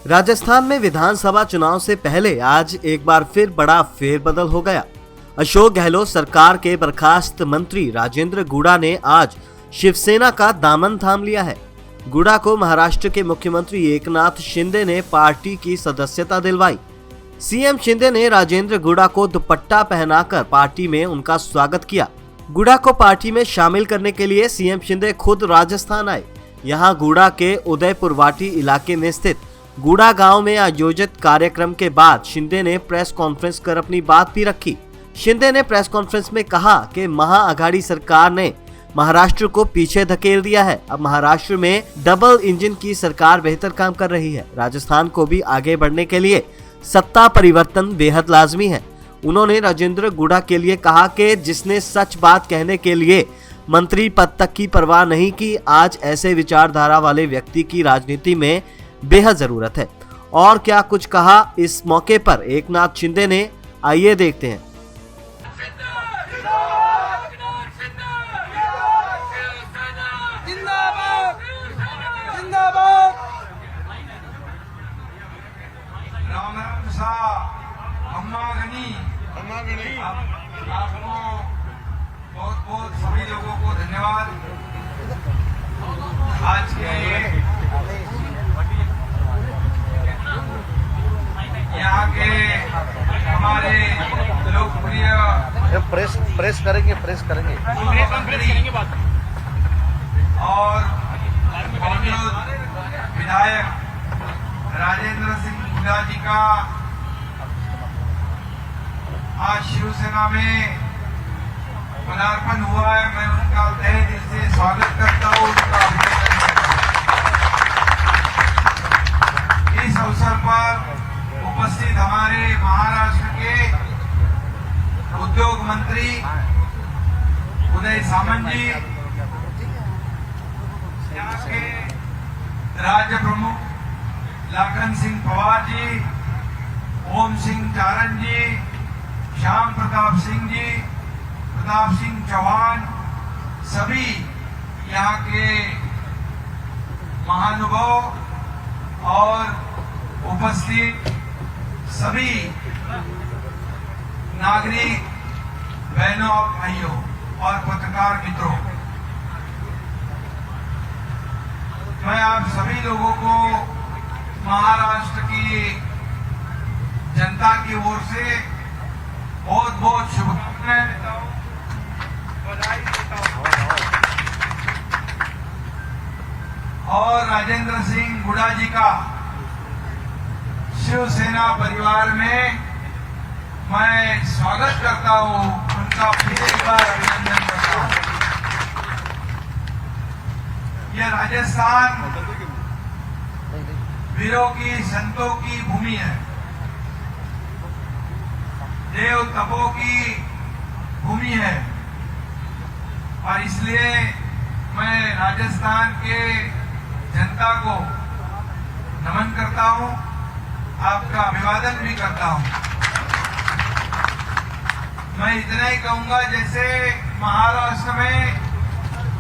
राजस्थान में विधानसभा चुनाव से पहले आज एक बार फिर बड़ा फेरबदल हो गया। अशोक गहलोत सरकार के बर्खास्त मंत्री राजेंद्र गुड़ा ने आज शिवसेना का दामन थाम लिया है। गुड़ा को महाराष्ट्र के मुख्यमंत्री एकनाथ शिंदे ने पार्टी की सदस्यता दिलवाई। सीएम शिंदे ने राजेंद्र गुड़ा को दुपट्टा पहनाकर पार्टी में उनका स्वागत किया। गुड़ा को पार्टी में शामिल करने के लिए सीएम शिंदे खुद राजस्थान आए। यहां गुड़ा के उदयपुर वाटी इलाके में स्थित गुड़ा गांव में आयोजित कार्यक्रम के बाद शिंदे ने प्रेस कॉन्फ्रेंस कर अपनी बात भी रखी। शिंदे ने प्रेस कॉन्फ्रेंस में कहा कि महाआघाड़ी सरकार ने महाराष्ट्र को पीछे धकेल दिया है। अब महाराष्ट्र में डबल इंजन की सरकार बेहतर काम कर रही है। राजस्थान को भी आगे बढ़ने के लिए सत्ता परिवर्तन बेहद लाजमी है। उन्होंने राजेंद्र गुड़ा के लिए कहा कि जिसने सच बात कहने के लिए मंत्री पद तक की परवाह नहीं की, आज ऐसे विचारधारा वाले व्यक्ति की राजनीति में बेहद जरूरत है। और क्या कुछ कहा इस मौके पर एकनाथ शिंदे ने, आइए देखते हैं। आपको बहुत बहुत सभी लोगों को धन्यवाद। आज के यहाँ के हमारे लोकप्रिय प्रेस करेंगे और मौजूद विधायक राजेंद्र सिंह गुड़ा जी का आज शिवसेना में पदार्पण हुआ है। मैं उनका तहे दिल से स्वागत करता हूँ। उनका इस अवसर पर उपस्थित हमारे महाराष्ट्र के उद्योग मंत्री उदय सामंत जी, यहाँ के राज्य प्रमुख लखन सिंह पवार जी, ओम सिंह चारण जी, श्याम प्रताप सिंह जी, प्रताप सिंह चौहान, सभी यहाँ के महानुभाव और उपस्थित सभी नागरिक बहनों और भाइयों और पत्रकार मित्रों, मैं आप सभी लोगों को महाराष्ट्र की जनता की ओर से बहुत बहुत शुभकामनाएं देता हूं, बधाई देता हूं। और राजेंद्र सिंह गुड़ा जी का शिवसेना परिवार में मैं स्वागत करता हूं, उनका फिर एक बार अभिनंदन करता हूं। यह राजस्थान वीरों की, संतों की भूमि है, देव तपों की भूमि है और इसलिए मैं राजस्थान के जनता को नमन करता हूं, आपका अभिवादन भी करता हूं। मैं इतना ही कहूंगा, जैसे महाराष्ट्र में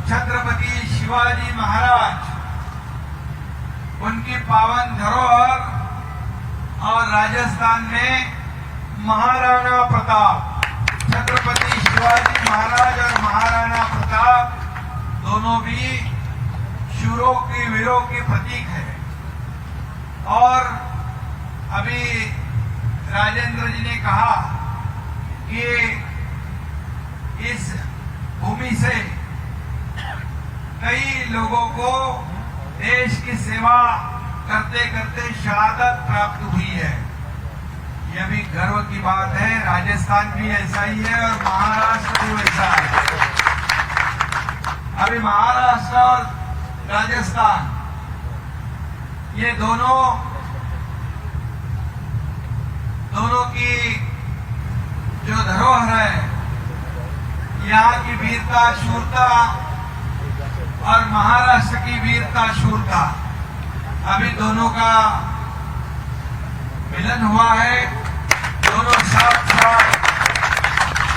छत्रपति शिवाजी महाराज, उनकी पावन धरोहर, और राजस्थान में महाराणा प्रताप, छत्रपति शिवाजी महाराज और महाराणा प्रताप दोनों भी शूरों की, वीरों के प्रतीक है। और अभी राजेंद्र जी ने कहा कि इस भूमि से कई लोगों को देश की सेवा करते करते शहादत प्राप्त हुई है। यह भी गर्व की बात है। राजस्थान भी ऐसा ही है और महाराष्ट्र भी वैसा है। अभी महाराष्ट्र और राजस्थान, ये दोनों की जो धरोहर है, यहाँ की वीरता शूरता और महाराष्ट्र की वीरता शूरता, अभी दोनों का मिलन हुआ है। दोनों साथ साथ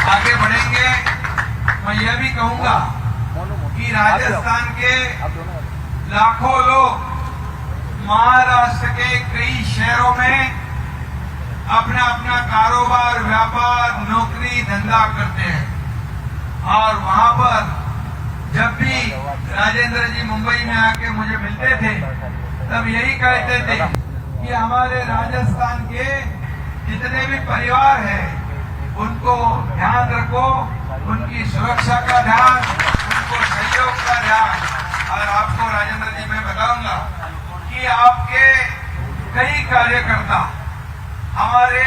आगे बढ़ेंगे। मैं यह भी कहूंगा कि राजस्थान के लाखों लोग महाराष्ट्र के कई शहरों में अपना अपना कारोबार, व्यापार, नौकरी, धंधा करते हैं। और वहां पर जब भी राजेंद्र जी मुंबई में आके मुझे मिलते थे तब यही कहते थे कि हमारे राजस्थान के जितने भी परिवार हैं उनको ध्यान रखो, उनकी सुरक्षा का ध्यान, उनको सहयोग का ध्यान। और आपको राजेंद्र जी मैं बताऊंगा कि आपके कई कार्यकर्ता हमारे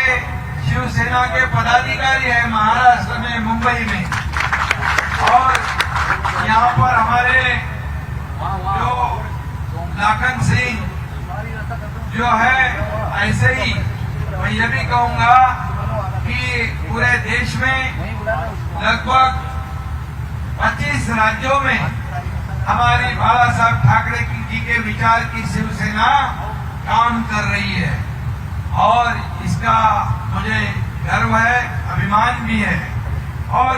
शिवसेना के पदाधिकारी हैं महाराष्ट्र में, मुंबई में। और यहाँ पर हमारे जो लाखन सिंह जो है, ऐसे ही मैं ये भी कहूंगा कि पूरे देश में लगभग 25 राज्यों में हमारी बाला साहब ठाकरे जी के विचार की शिवसेना काम कर रही है। और इसका मुझे गर्व है, अभिमान भी है। और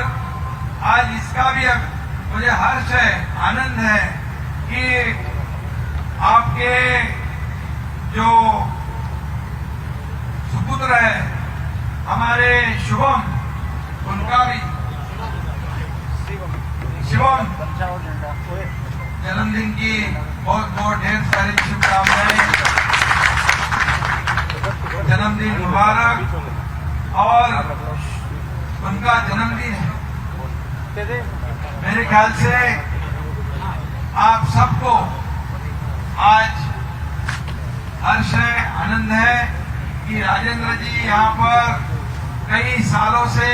आज इसका भी मुझे हर्ष है, आनंद है कि आपके जो सुपुत्र है हमारे शुभम, उनका भी शिवम जन्मदिन की बहुत बहुत ढेर सारी शुभकामनाएं, जन्मदिन मुबारक। और उनका जन्मदिन है, मेरे ख्याल से आप सबको आज हर्ष है, आनंद है कि राजेंद्र जी यहाँ पर कई सालों से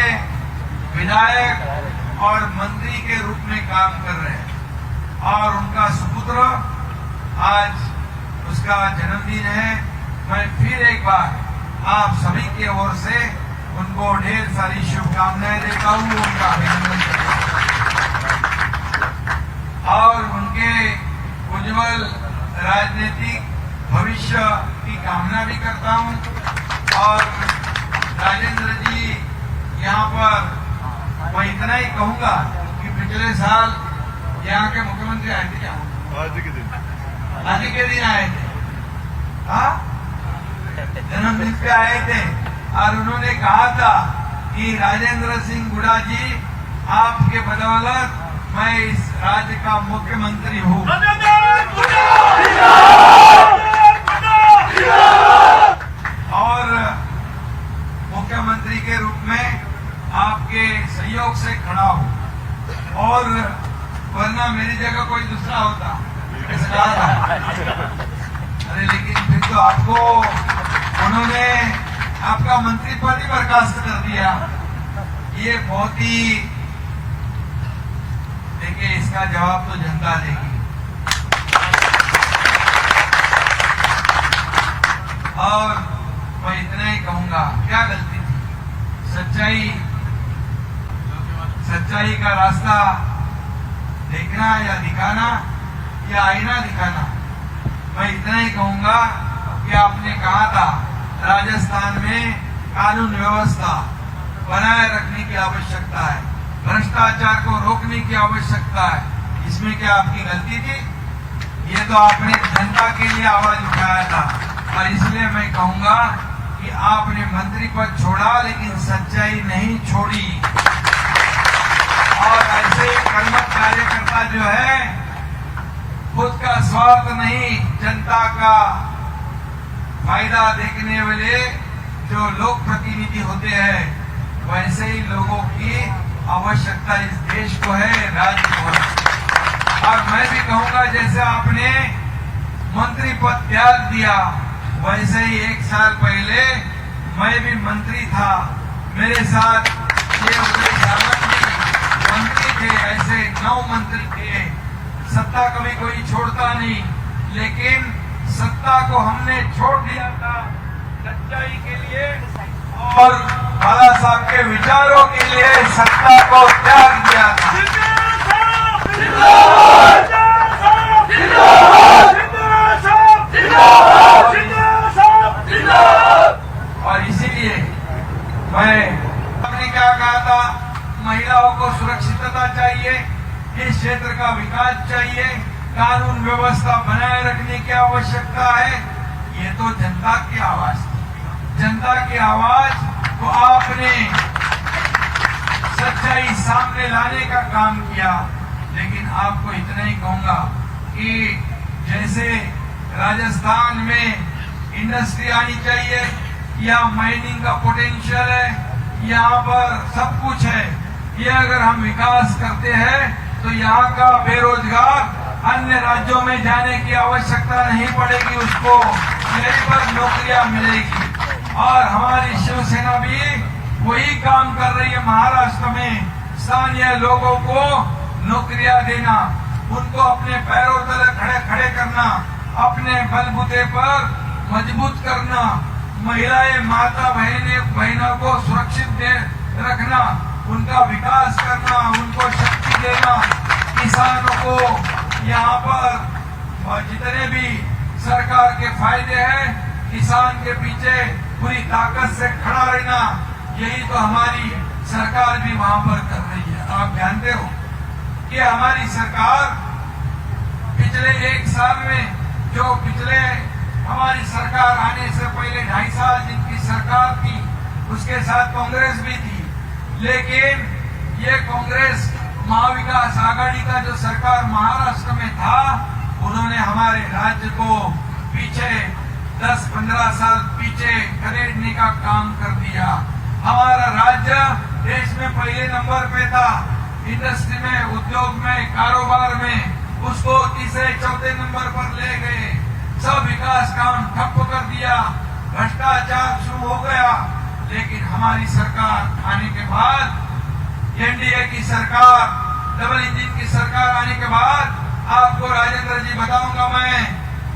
विधायक और मंत्री के रूप में काम कर रहे हैं। और उनका सुपुत्र आज उसका जन्मदिन है। मैं फिर एक बार आप सभी की ओर से उनको ढेर सारी शुभकामनाएं देता हूँ, उनका अभिनंदन करता हूँ और उनके उज्जवल राजनीतिक भविष्य की कामना भी करता हूँ। और राजेंद्र जी यहाँ पर मैं इतना ही कहूंगा कि पिछले साल यहाँ के मुख्यमंत्री आए थे क्या? आज के दिन आए थे, हाँ, जन्मदिन पे आए थे। और उन्होंने कहा था कि राजेंद्र सिंह गुड़ा जी, आपके बदौलत मैं इस राज्य का मुख्यमंत्री हूँ। और मुख्यमंत्री के रूप में आपके सहयोग से खड़ा हूँ। और वरना मेरी जगह कोई दूसरा होता, ऐसा कहा था। अरे लेकिन फिर तो आपको उन्होंने आपका मंत्री पद ही बर्खास्त कर दिया। ये बहुत ही, देखिए इसका जवाब तो जनता देगी। और मैं इतना ही कहूंगा, क्या गलती थी? सच्चाई का रास्ता देखना या दिखाना या आईना दिखाना। मैं इतना ही कहूंगा कि आपने कहा था राजस्थान में कानून व्यवस्था बनाए रखने की आवश्यकता है, भ्रष्टाचार को रोकने की आवश्यकता है। इसमें क्या आपकी गलती थी? ये तो आपने जनता के लिए आवाज उठाया था। और इसलिए मैं कहूंगा कि आपने मंत्री पद छोड़ा लेकिन सच्चाई नहीं छोड़ी। और ऐसे कर्मठ कार्यकर्ता जो है, खुद का स्वार्थ नहीं, जनता का फायदा देखने वाले जो लोक प्रतिनिधि होते हैं, वैसे ही लोगों की आवश्यकता इस देश को है, राज्य को है। और मैं भी कहूंगा, जैसे आपने मंत्री पद त्याग दिया, वैसे ही 1 साल पहले मैं भी मंत्री था। मेरे साथ ये उदय सामंत जी मंत्री थे, ऐसे 9 मंत्री थे। सत्ता कभी कोई छोड़ता नहीं, लेकिन सत्ता को हमने छोड़ दिया था सच्चाई के लिए और बाला साहब के विचारों के लिए सत्ता को त्याग दिया था। और इसीलिए आपने क्या कहा था, महिलाओं को सुरक्षितता चाहिए, इस क्षेत्र का विकास चाहिए, कानून व्यवस्था बनाए रखने की आवश्यकता है, ये तो जनता की आवाज थी। जनता की आवाज को आपने सच्चाई सामने लाने का काम किया। लेकिन आपको इतना ही कहूंगा कि जैसे राजस्थान में इंडस्ट्री आनी चाहिए, यहाँ माइनिंग का पोटेंशियल है, यहाँ पर सब कुछ है, ये अगर हम विकास करते हैं तो यहाँ का बेरोजगार अन्य राज्यों में जाने की आवश्यकता नहीं पड़ेगी, उसको यहीं पर नौकरियां मिलेगी। और हमारी शिवसेना भी वही काम कर रही है, महाराष्ट्र में स्थानीय लोगों को नौकरियां देना, उनको अपने पैरों तले खड़े करना, अपने बलबूते पर मजबूत करना, महिलाएं माता बहनों को सुरक्षित रखना, उनका विकास करना, उनको शक्ति देना, किसानों को यहाँ पर जितने भी सरकार के फायदे हैं, किसान के पीछे पूरी ताकत से खड़ा रहना, यही तो हमारी सरकार भी वहां पर कर रही है। आप जानते हो कि हमारी सरकार पिछले 1 साल में, जो पिछले हमारी सरकार आने से पहले 2.5 साल जिनकी सरकार थी, उसके साथ कांग्रेस भी थी, लेकिन ये कांग्रेस महाविकास आघाड़ी का जो सरकार महाराष्ट्र में था, उन्होंने हमारे राज्य को पीछे 10-15 साल पीछे खदेड़ने का काम कर दिया। हमारा राज्य देश में पहले नंबर पे था, इंडस्ट्री में, उद्योग में, कारोबार में, उसको तीसरे चौथे नंबर पर ले गए। सब विकास काम ठप्प कर दिया, भ्रष्टाचार शुरू हो गया। लेकिन हमारी सरकार आने के बाद, एनडीए की सरकार, डबल इंजन की सरकार आने के बाद, आपको राजेंद्र जी बताऊंगा मैं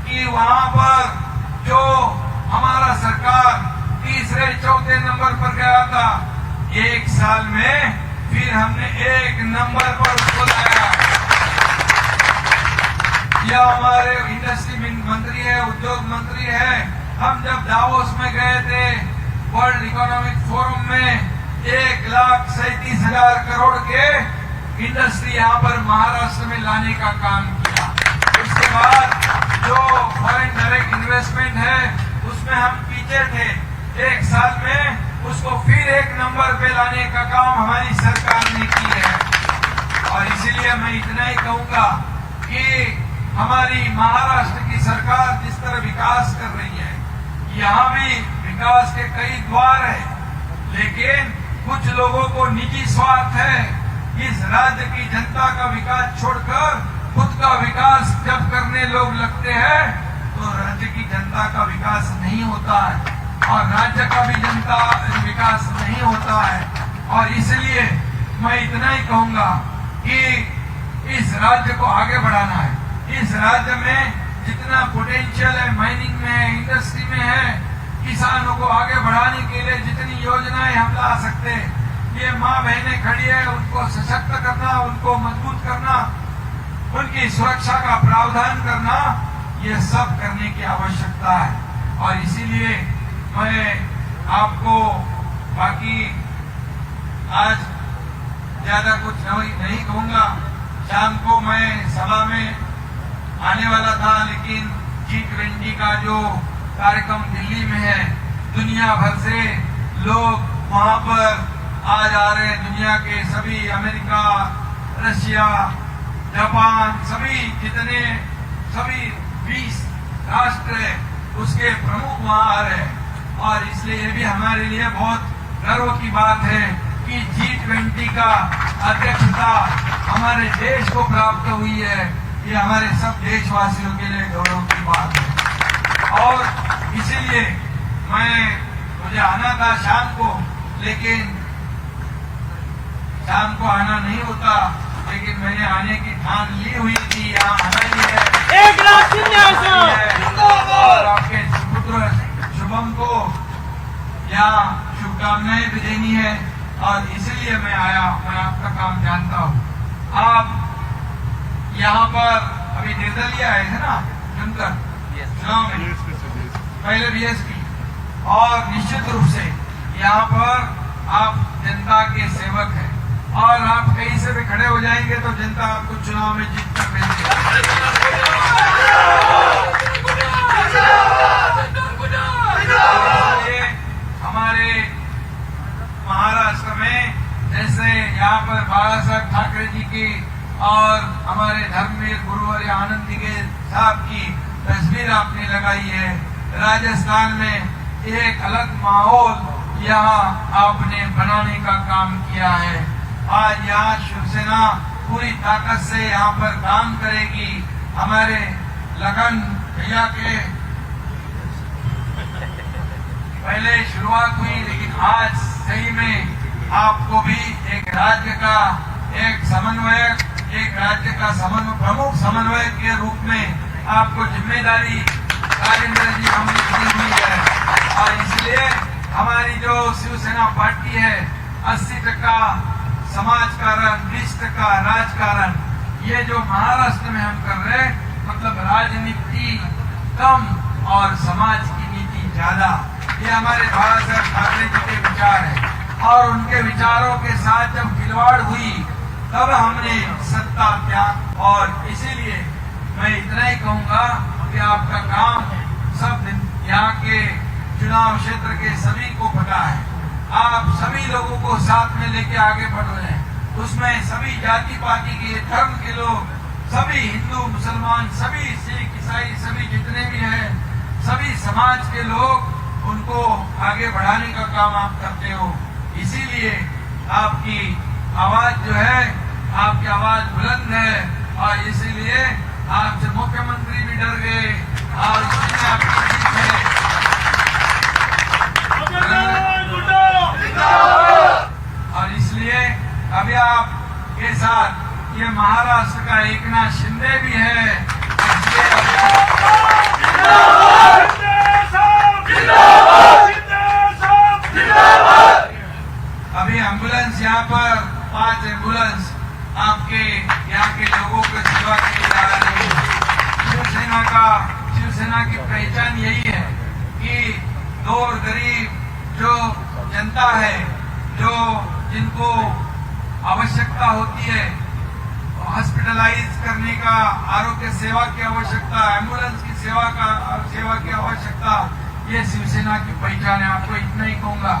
कि वहां पर जो हमारा सरकार तीसरे चौथे नंबर पर गया था, 1 साल में फिर हमने 1 नंबर पर उसको लाया। यह हमारे इंडस्ट्री मंत्री है, उद्योग मंत्री है। हम जब दावोस में गए थे वर्ल्ड इकोनॉमिक फोरम में, 1,37,000 करोड़ के इंडस्ट्री यहाँ पर महाराष्ट्र में लाने का काम किया। उसके बाद जो फॉरेन डायरेक्ट इन्वेस्टमेंट है, उसमें हम पीछे थे, 1 साल में उसको फिर 1 नंबर पे लाने का काम हमारी सरकार ने की है। और इसीलिए मैं इतना ही कहूंगा कि हमारी महाराष्ट्र की सरकार जिस तरह विकास कर रही है, यहाँ भी विकास के कई द्वार है, लेकिन कुछ लोगों को निजी स्वार्थ है। इस राज्य की जनता का विकास छोड़कर खुद का विकास जब करने लोग लगते हैं, तो राज्य की जनता का विकास नहीं होता है और राज्य का भी जनता विकास नहीं होता है। और इसलिए मैं इतना ही कहूंगा कि इस राज्य को आगे बढ़ाना है। इस राज्य में जितना पोटेंशियल है, माइनिंग में है, इंडस्ट्री में है, किसानों को आगे बढ़ाने के लिए जितनी योजनाएं हम ला सकते हैं, ये माँ बहनें खड़ी है, उनको सशक्त करना, उनको मजबूत करना, उनकी सुरक्षा का प्रावधान करना, ये सब करने की आवश्यकता है। और इसीलिए मैं आपको बाकी आज ज्यादा कुछ नहीं कहूंगा। शाम को मैं सभा में आने वाला था, लेकिन G20 का जो कार्यक्रम दिल्ली में है, दुनिया भर से लोग वहां पर आ जा रहे हैं। दुनिया के सभी, अमेरिका, रशिया, जापान, सभी 20 राष्ट्र है, उसके प्रमुख वहां आ रहे हैं। और इसलिए ये भी हमारे लिए बहुत गर्व की बात है कि G20 का अध्यक्षता हमारे देश को प्राप्त हुई है। ये हमारे सब देशवासियों के लिए गौरव की बात है। और इसीलिए मुझे आना था शाम को, लेकिन शाम को आना नहीं होता, लेकिन मैंने आने की ठान ली हुई थी। यहाँ आना ही है। और आपके पुत्र शुभम को यहाँ शुभकामनाएं भी देनी है, और इसलिए मैं आया। मैं आपका काम जानता हूँ। आप यहाँ पर अभी निर्दलीय आए थे ना, चुनकर चुनाव में, पहले बीएसपी, और निश्चित रूप से यहाँ पर आप जनता के सेवक हैं और आप कहीं से भी खड़े हो जाएंगे तो जनता आपको चुनाव में जीत कर भेजेगी। हमारे महाराष्ट्र में जैसे यहाँ पर बाला साहब ठाकरे जी की और हमारे धर्मवीर गुरुवर्य आनंद के साहब की तस्वीर आपने लगाई है, राजस्थान में एक अलग माहौल यहाँ आपने बनाने का काम किया है। आज यहाँ शिवसेना पूरी ताकत से यहाँ पर काम करेगी। हमारे लगन भैया के पहले शुरुआत हुई, लेकिन आज सही में आपको भी एक राज्य का एक समन्वयक, एक राज्य का प्रमुख समन्वयक के रूप में आपको जिम्मेदारी राजेंद्र जी हमने दी हुई है। और इसलिए हमारी जो शिवसेना पार्टी है 80% समाजकारण, 20% राजकारण, ये जो महाराष्ट्र में हम कर रहे हैं, मतलब राजनीति कम और समाज की नीति ज्यादा, ये हमारे बाला साहब ठाकरे जी के विचार है। और उनके विचारों के साथ जब खिलवाड़ हुई तब हमने सत्ता त्याग। और इसीलिए मैं इतना ही कहूंगा कि आपका काम सब यहाँ के चुनाव क्षेत्र के सभी को पता है, आप सभी लोगों को साथ में लेके आगे बढ़ रहे हैं। उसमें सभी जाति पाति के, धर्म के लोग, सभी हिंदू मुसलमान, सभी सिख ईसाई, सभी जितने भी हैं, सभी समाज के लोग, उनको आगे बढ़ाने का काम आप करते हो। इसीलिए आपकी आवाज जो है, आपकी आवाज बुलंद है और इसीलिए आपसे मुख्यमंत्री भी डर गए और इसमें आपकी जीत है। और इसलिए अभी आपके साथ ये महाराष्ट्र का एकनाथ शिंदे भी है। अभी एम्बुलेंस यहाँ पर 5 एम्बुलेंस आपके यहाँ के लोगों को सेवा के लिए आ रही है। शिवसेना की पहचान यही है कि दूर गरीब जो जनता है, जो जिनको आवश्यकता होती है हॉस्पिटलाइज करने का, आरोग्य सेवा की आवश्यकता, एम्बुलेंस की सेवा की आवश्यकता, ये शिवसेना की पहचान है। आपको इतना ही कहूंगा,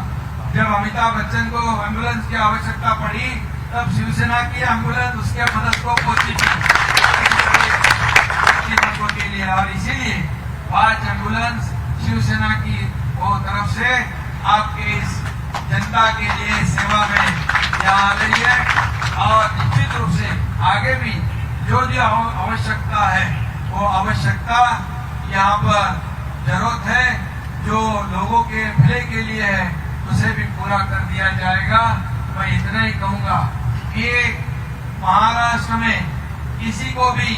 जब अमिताभ बच्चन को एम्बुलेंस की आवश्यकता पड़ी तब शिवसेना की एम्बुलेंस उसके मदद को पहुंची के लिए। और इसीलिए 5 एम्बुलेंस शिवसेना की तरफ से आपके इस जनता के लिए सेवा में यहाँ आ रही है। और निश्चित रूप से आगे भी जो आवश्यकता है वो आवश्यकता यहाँ पर जरूरत है, जो लोगों के भले के लिए है, उसे भी पूरा कर दिया जाएगा। मैं इतना ही कहूंगा कि महाराष्ट्र में किसी को भी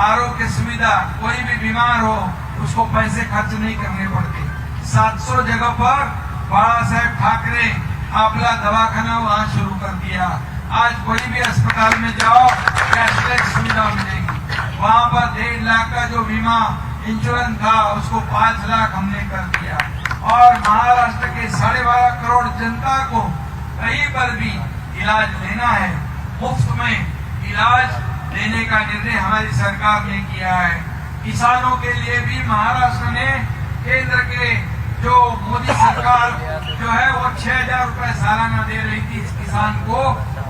आरोग्य सुविधा, कोई भी बीमार हो उसको पैसे खर्च नहीं करने पड़ते। 700 जगह पर बाला साहेब ठाकरे आपला दवाखाना वहां शुरू कर दिया। आज कोई भी अस्पताल में जाओ कैशलेस सुविधा मिलेगी। वहां पर 1.5 लाख का जो बीमा इंश्योरेंस था उसको 5 लाख हमने कर दिया। और महाराष्ट्र के 12.5 करोड़ जनता को कहीं पर भी इलाज लेना है, मुफ्त में इलाज देने का निर्णय हमारी सरकार ने किया है। किसानों के लिए भी महाराष्ट्र ने केंद्र के जो मोदी सरकार जो है वो 6,000 रुपए सालाना दे रही थी इस किसान को,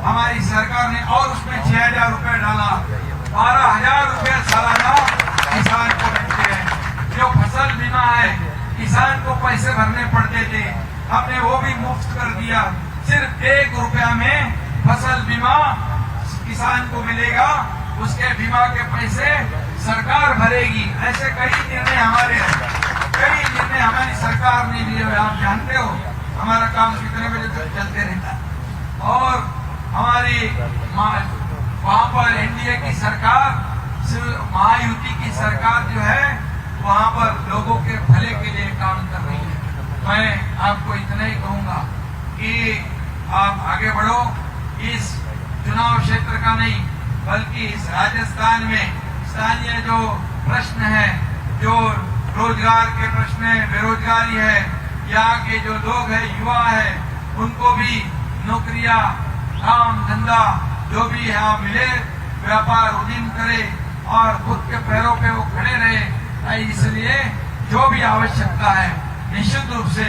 हमारी सरकार ने और उसमें 6,000 रुपए डाला, 12,000 रुपए सालाना किसान को मिलते हैं। जो फसल बीमा है, किसान को पैसे भरने पड़ते थे, हमने वो भी मुफ्त कर दिया। सिर्फ 1 रुपया में फसल बीमा किसान को मिलेगा, उसके बीमा के पैसे सरकार भरेगी। ऐसे कई निर्णय हमारी सरकार ने लिए हुए। आप जानते हो हमारा काम कितने बजे तक चलते रहता है। और हमारी वहां पर एनडीए की सरकार, महायुति की सरकार जो है वहां पर लोगों के भले के लिए काम कर रही है। मैं आपको इतना ही कहूंगा कि आप आगे बढ़ो। इस चुनाव क्षेत्र का नहीं बल्कि इस राजस्थान में स्थानीय जो प्रश्न है, जो रोजगार के प्रश्न है, बेरोजगारी है, यहाँ के जो लोग हैं, युवा है, उनको भी नौकरियां काम धंधा जो भी यहाँ मिले, व्यापार उद्यम करे और खुद के पैरों पे वो खड़े रहे। इसलिए जो भी आवश्यकता है निश्चित रूप से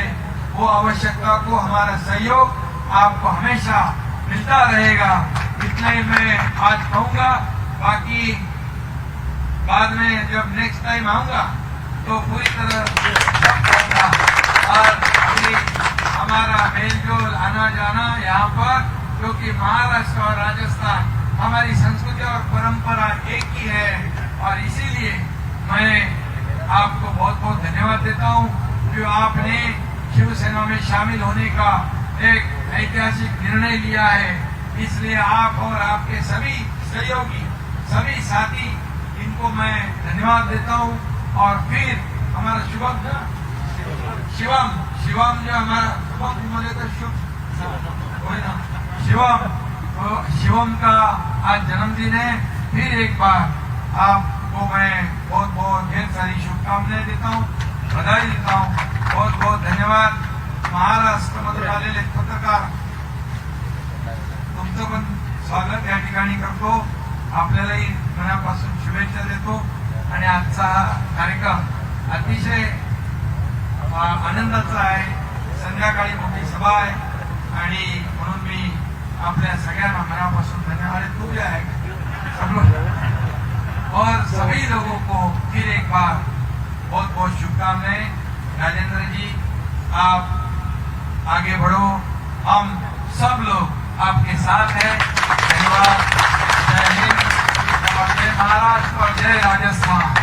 वो आवश्यकता को हमारा सहयोग आपको हमेशा मिलता रहेगा। इतना ही मैं आज कहूँगा। बाकी बाद में जब नेक्स्ट टाइम आऊँगा तो पूरी तरह कहूँगा। और अभी हमारा मेलजोल आना जाना यहाँ पर, क्योंकि महाराष्ट्र और राजस्थान हमारी संस्कृति और परंपरा एक ही है, और इसीलिए मैं आपको बहुत बहुत धन्यवाद देता हूँ कि आपने शिवसेना में शामिल होने का एक ऐतिहासिक निर्णय लिया है। इसलिए आप और आपके सभी सहयोगी, सभी साथी, इनको मैं धन्यवाद देता हूँ। और फिर हमारा शिवम जो हमारा शिवम का आज जन्मदिन है। फिर एक बार आपको मैं बहुत बहुत ढेर सारी शुभकामनाएं देता हूँ, बधाई देता हूँ। बहुत बहुत धन्यवाद। महाराष्ट्रामधून आलेले पत्रकार, तुमचं पण स्वागत या ठिकाणी करतो। आपल्यालाही मनापासून शुभेच्छा देतो। आणि आजचा कार्यक्रम अतिशय आनंदाचा आहे। संध्याकाळी मोठी सभा आहे आणि म्हणून मी आपल्या सगळ्यांना मनापासून धन्यवाद देतो आहे। और सभी लोगों को फिर एक बार बहुत बहुत शुभकामनाएं। राजेंद्र जी, आप आगे बढ़ो, हम सब लोग आपके साथ हैं। धन्यवाद। जय हिंद और जय महाराष्ट्र और जय राजस्थान।